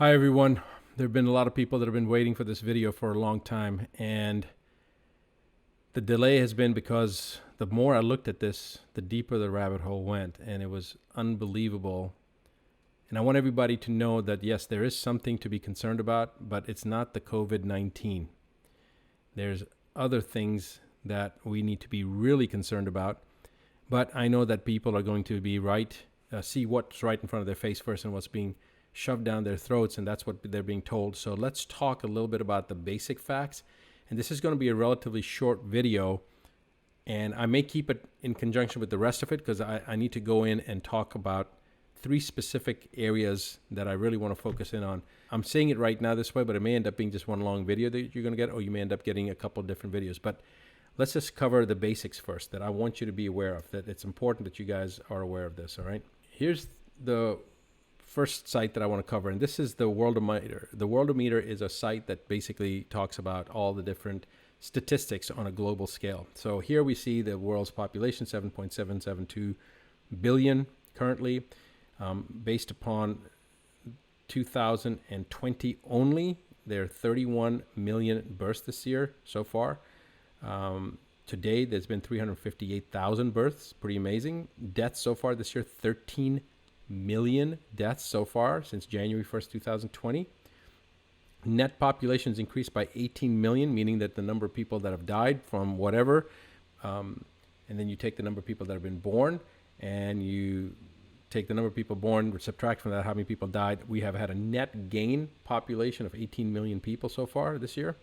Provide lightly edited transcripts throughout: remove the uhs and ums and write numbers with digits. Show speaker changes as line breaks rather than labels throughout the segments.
Hi everyone. There have been a lot of people that have been waiting for this video for a long time, and the delay has been because the more I looked at this, the deeper the rabbit hole went, and it was unbelievable. And I want everybody to know that yes, there is something to be concerned about, but it's not the COVID-19. There's other things that we need to be really concerned about, but I know that people are going to be see what's right in front of their face first and what's being shoved down their throats, and that's what they're being told. So let's talk a little bit about the basic facts. And this is going to be a relatively short video, and I may keep it in conjunction with the rest of it because I need to go in and talk about three specific areas that I really want to focus in on. I'm saying it right now this way, but it may end up being just one long video that you're going to get, or you may end up getting a couple of different videos. But let's just cover the basics first that I want you to be aware of, that it's important that you guys are aware of this, all right? Here's the first site that I want to cover, and this is the Worldometer. The Worldometer is a site that basically talks about all the different statistics on a global scale. So here we see the world's population, 7.772 billion currently. Based upon 2020 only, there are 31 million births this year so far. Today, there's been 358,000 births, pretty amazing. Deaths so far this year, 13 million deaths so far since January 1st, 2020. Net populations increased by 18 million, meaning that the number of people that have died from whatever, and then you take the number of people that have been born, and you take the number of people born, subtract from that how many people died. We have had a net gain population of 18 million people so far this year.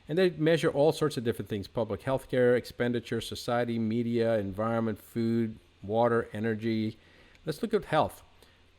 And they measure all sorts of different things: public health care, expenditure, society, media, environment, food, water, energy. Let's look at health.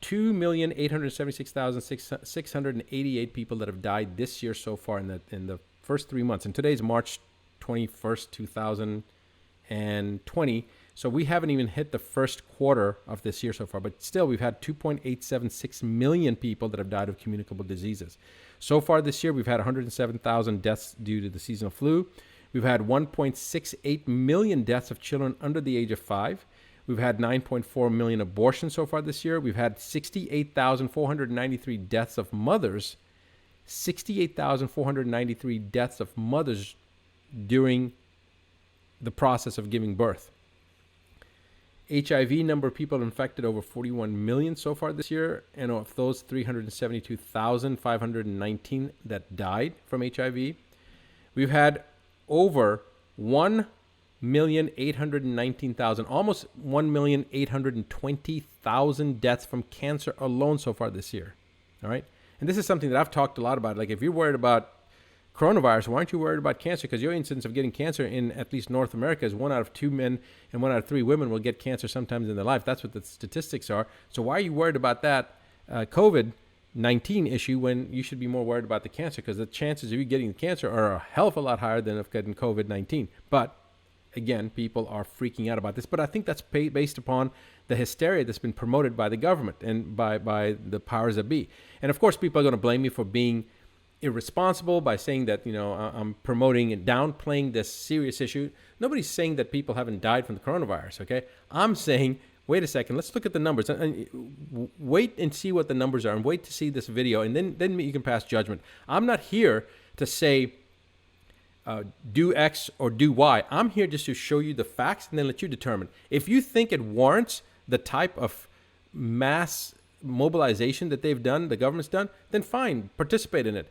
2,876,688 people that have died this year so far in the first 3 months. And today's March 21st, 2020. So we haven't even hit the first quarter of this year so far, but still we've had 2.876 million people that have died of communicable diseases. So far this year, we've had 107,000 deaths due to the seasonal flu. We've had 1.68 million deaths of children under the age of 5. We've had 9.4 million abortions so far this year. We've had 68,493 deaths of mothers. 68,493 deaths of mothers during the process of giving birth. HIV number of people infected over 41 million so far this year, and of those 372,519 that died from HIV. We've had over 1,819,000, almost 1,820,000 deaths from cancer alone so far this year. All right, and this is something that I've talked a lot about. Like, if you're worried about coronavirus, why aren't you worried about cancer? Because your incidence of getting cancer in at least North America is 1 out of 2 men and 1 out of 3 women will get cancer sometimes in their life. That's what the statistics are. So why are you worried about that COVID-19 issue when you should be more worried about the cancer? Because the chances of you getting the cancer are a hell of a lot higher than of getting COVID-19. But again, people are freaking out about this. But I think that's based upon the hysteria that's been promoted by the government and by the powers that be. And of course, people are going to blame me for being irresponsible by saying that, I'm promoting and downplaying this serious issue. Nobody's saying that people haven't died from the coronavirus, okay? I'm saying, wait a second, let's look at the numbers and wait and see what the numbers are, and wait to see this video, and then you can pass judgment. I'm not here to say do X or do Y. I'm here just to show you the facts and then let you determine. If you think it warrants the type of mass mobilization that they've done, the government's done, then fine, participate in it.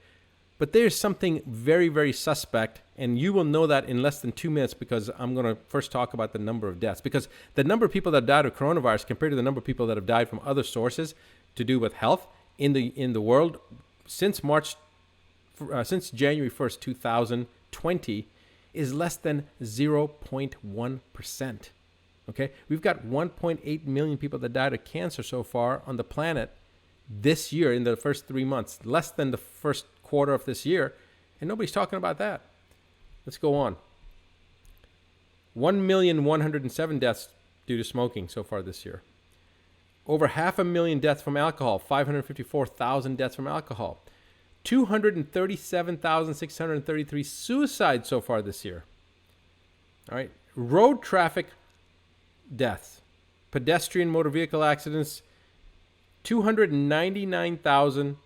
But there's something very, very suspect, and you will know that in less than 2 minutes, because I'm going to first talk about the number of deaths. Because the number of people that died of coronavirus compared to the number of people that have died from other sources to do with health in the world since January 1st, 2020 is less than 0.1%. Okay, we've got 1.8 million people that died of cancer so far on the planet this year in the first 3 months, less than the first quarter of this year, and nobody's talking about that. Let's go on. 1,107 deaths due to smoking so far this year. Over 500,000 deaths from alcohol, 554,000 deaths from alcohol. 237,633 suicides so far this year. All right, road traffic deaths, pedestrian motor vehicle accidents, 299,000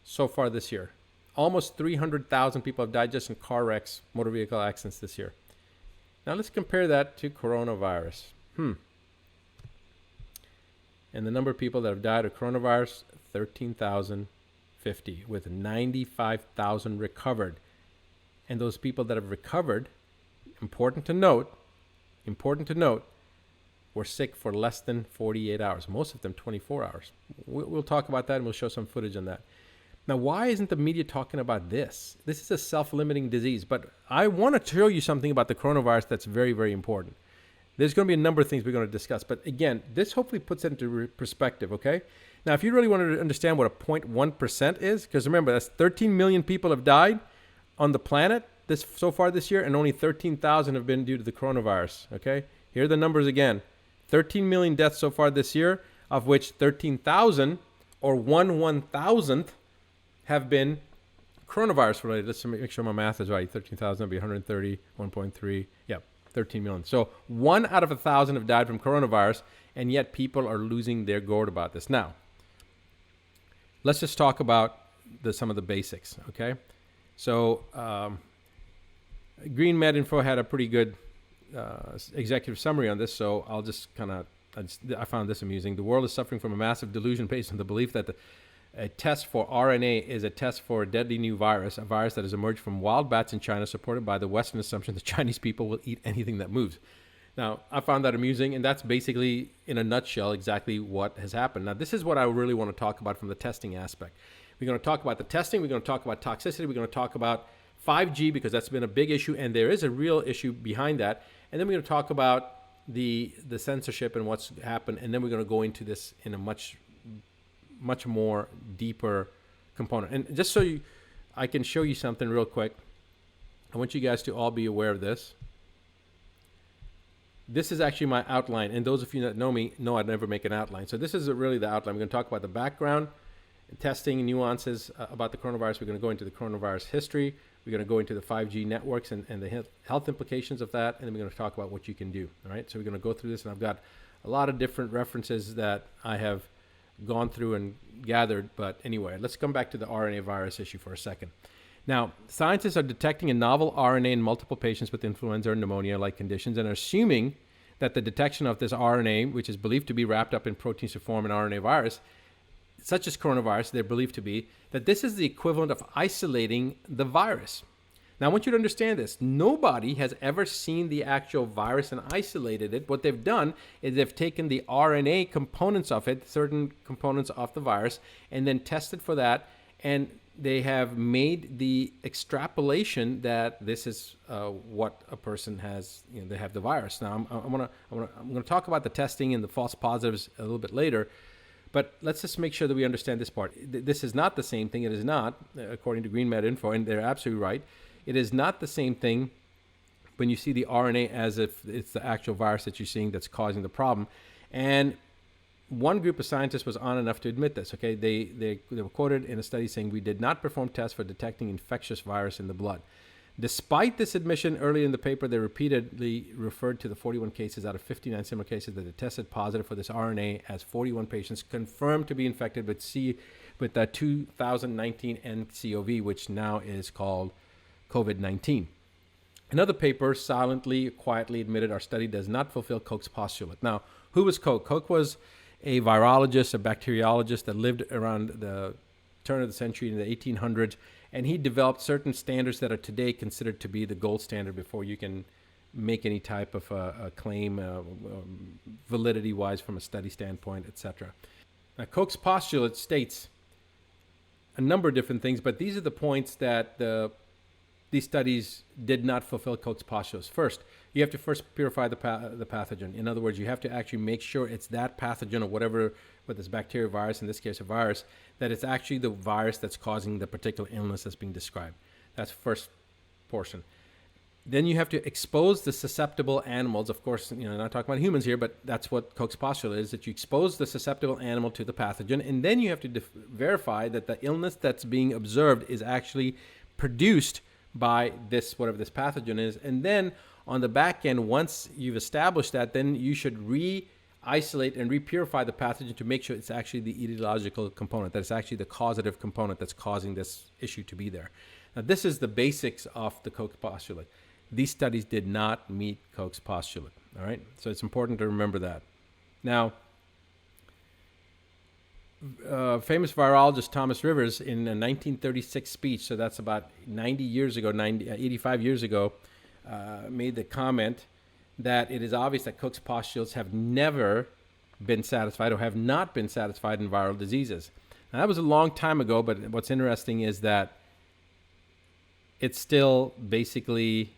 so far this year. Almost 300,000 people have died just in car wrecks, motor vehicle accidents this year. Now let's compare that to coronavirus. And the number of people that have died of coronavirus, 13,050, with 95,000 recovered. And those people that have recovered, important to note, were sick for less than 48 hours. Most of them 24 hours. We'll talk about that, and we'll show some footage on that. Now, why isn't the media talking about this? This is a self-limiting disease, but I want to show you something about the coronavirus that's very, very important. There's going to be a number of things we're going to discuss, but again, this hopefully puts it into perspective, okay? Now, if you really wanted to understand what a 0.1% is, because remember, that's 13 million people have died on the planet so far this year, and only 13,000 have been due to the coronavirus, okay? Here are the numbers again. 13 million deaths so far this year, of which 13,000, or 1/1,000th, have been coronavirus related. Let's make sure my math is right. 13,000 would be 130, 1.3, 13 million. So 1 out of 1,000 have died from coronavirus, and yet people are losing their gourd about this. Now, let's just talk about some of the basics, okay? So Green Med Info had a pretty good executive summary on this, so I'll just I found this amusing. The world is suffering from a massive delusion based on the belief that a test for RNA is a test for a deadly new virus, a virus that has emerged from wild bats in China, supported by the Western assumption that Chinese people will eat anything that moves. Now, I found that amusing, and that's basically, in a nutshell, exactly what has happened. Now, this is what I really want to talk about from the testing aspect. We're going to talk about the testing, we're going to talk about toxicity, we're going to talk about 5G, because that's been a big issue, and there is a real issue behind that. And then we're going to talk about the censorship and what's happened, and then we're going to go into this in a much more deeper component. And just so I can show you something real quick, I want you guys to all be aware of this. This is actually my outline, and those of you that know me know I'd never make an outline. So this is really the outline. We're going to talk about the background, testing, nuances about the coronavirus. We're going to go into the coronavirus history. We're going to go into the 5G networks and the health implications of that, and then we're going to talk about what you can do. All right, so we're going to go through this, and I've got a lot of different references that I have gone through and gathered. But anyway, let's come back to the RNA virus issue for a second. Now, scientists are detecting a novel RNA in multiple patients with influenza or pneumonia-like conditions, and are assuming that the detection of this RNA, which is believed to be wrapped up in proteins to form an RNA virus, such as coronavirus, they're believed to be, that this is the equivalent of isolating the virus. Now, I want you to understand this. Nobody has ever seen the actual virus and isolated it. What they've done is they've taken the RNA components of it, certain components of the virus, and then tested for that, and they have made the extrapolation that this is what a person has. They have the virus. Now, I'm gonna talk about the testing and the false positives a little bit later, but let's just make sure that we understand this part. This is not the same thing. It is not, according to Green Med Info, and they're absolutely right. It is not the same thing when you see the RNA as if it's the actual virus that you're seeing that's causing the problem. And one group of scientists was on enough to admit this. Okay, they were quoted in a study saying, "We did not perform tests for detecting infectious virus in the blood." Despite this admission, early in the paper, they repeatedly referred to the 41 cases out of 59 similar cases that they tested positive for this RNA, as 41 patients confirmed to be infected with the 2019 nCoV, which now is called COVID-19. Another paper silently, quietly admitted our study does not fulfill Koch's postulate. Now, who was Koch? Koch was a virologist, a bacteriologist that lived around the turn of the century in the 1800s, and he developed certain standards that are today considered to be the gold standard before you can make any type of a claim, validity-wise from a study standpoint, etc. Now, Koch's postulate states a number of different things, but these are the points that these studies did not fulfill Koch's postulates. First, you have to first purify the pathogen. In other words, you have to actually make sure it's that pathogen or whatever, whether it's bacteria, virus, in this case a virus, that it's actually the virus that's causing the particular illness that's being described. That's the first portion. Then you have to expose the susceptible animals. Of course, not talking about humans here, but that's what Koch's postulate is, that you expose the susceptible animal to the pathogen, and then you have to verify that the illness that's being observed is actually produced by this, whatever this pathogen is. And then on the back end, once you've established that, then you should isolate and repurify the pathogen to make sure it's actually the etiological component, that it's actually the causative component that's causing this issue to be there. Now, this is the basics of the Koch's postulate. These studies did not meet Koch's postulate, all right? So it's important to remember that. Now, famous virologist Thomas Rivers in a 1936 speech, so that's about 85 years ago, made the comment that it is obvious that Koch's postulates have never been satisfied or have not been satisfied in viral diseases. Now, that was a long time ago, but what's interesting is that it's still basically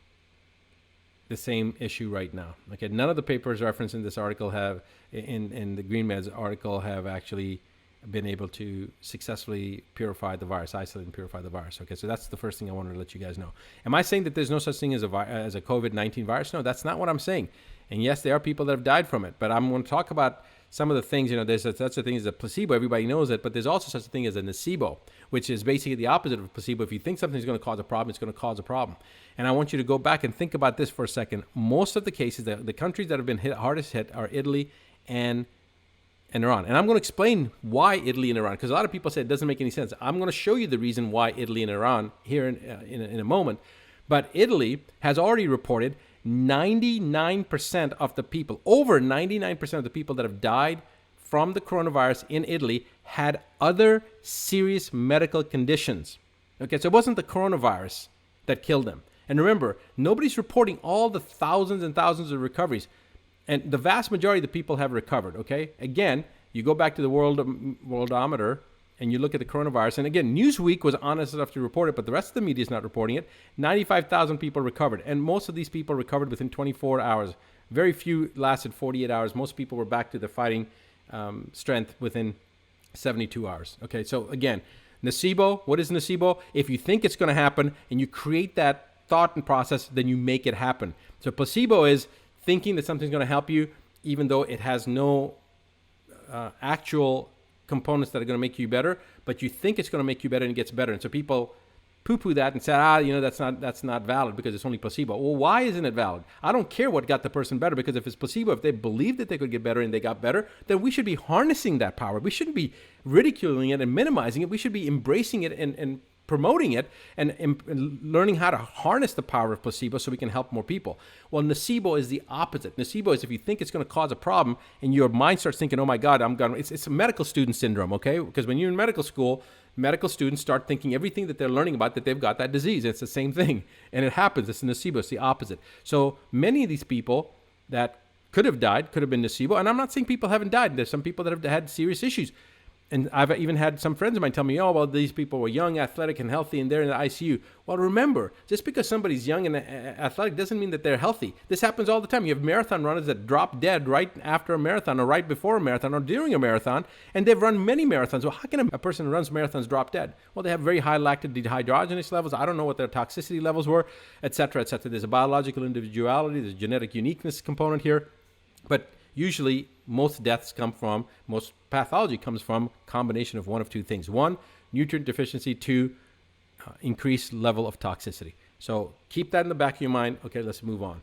the same issue right now. Okay, none of the papers referenced in this article have, in the GreenMeds article, have actually been able to successfully purify the virus, isolate and purify the virus. Okay, so that's the first thing I wanted to let you guys know. Am I saying that there's no such thing as a COVID-19 virus? No, that's not what I'm saying. And yes, there are people that have died from it, but I'm going to talk about some of the things. There's such a thing as a placebo. Everybody knows it, but there's also such a thing as a nocebo, which is basically the opposite of a placebo. If you think something's going to cause a problem, it's going to cause a problem. And I want you to go back and think about this for a second. Most of the cases, the countries that have been hardest hit are Italy and Iran. And I'm going to explain why Italy and Iran, because a lot of people say it doesn't make any sense. I'm going to show you the reason why Italy and Iran here in a moment. But Italy has already reported 99% of the people, over 99% of the people that have died from the coronavirus in Italy had other serious medical conditions. Okay, so it wasn't the coronavirus that killed them. And remember, nobody's reporting all the thousands and thousands of recoveries. And the vast majority of the people have recovered, okay? Again, you go back to the Worldometer and you look at the coronavirus. And again, Newsweek was honest enough to report it, but the rest of the media is not reporting it. 95,000 people recovered. And most of these people recovered within 24 hours. Very few lasted 48 hours. Most people were back to their fighting strength within 72 hours. Okay, so again, nocebo, what is nocebo? If you think it's going to happen and you create that thought and process, then you make it happen. So placebo is thinking that something's going to help you, even though it has no actual components that are going to make you better, but you think it's going to make you better and it gets better. And so people poo-poo that and say, that's not valid because it's only placebo. Well, why isn't it valid? I don't care what got the person better, because if it's placebo, if they believed that they could get better and they got better, then we should be harnessing that power. We shouldn't be ridiculing it and minimizing it. We should be embracing it and promoting it and learning how to harness the power of placebo so we can help more people. Well, nocebo is the opposite. Nocebo is if you think it's going to cause a problem and your mind starts thinking, oh my God, it's a medical student syndrome, okay? Because when you're in medical school, medical students start thinking everything that they're learning about that they've got that disease. It's the same thing. And it happens. It's nocebo. It's the opposite. So many of these people that could have died could have been nocebo. And I'm not saying people haven't died. There's some people that have had serious issues. And I've even had some friends of mine tell me, oh, well, these people were young, athletic, and healthy, and they're in the ICU. Well, remember, just because somebody's young and athletic doesn't mean that they're healthy. This happens all the time. You have marathon runners that drop dead right after a marathon or right before a marathon or during a marathon, and they've run many marathons. Well, how can a person who runs marathons drop dead? Well, they have very high lactic dehydrogenase levels. I don't know what their toxicity levels were, et cetera, et cetera. There's a biological individuality. There's a genetic uniqueness component here. But usually, most pathology comes from combination of one of two things. One, nutrient deficiency. Two, increased level of toxicity. So keep that in the back of your mind. Okay, let's move on.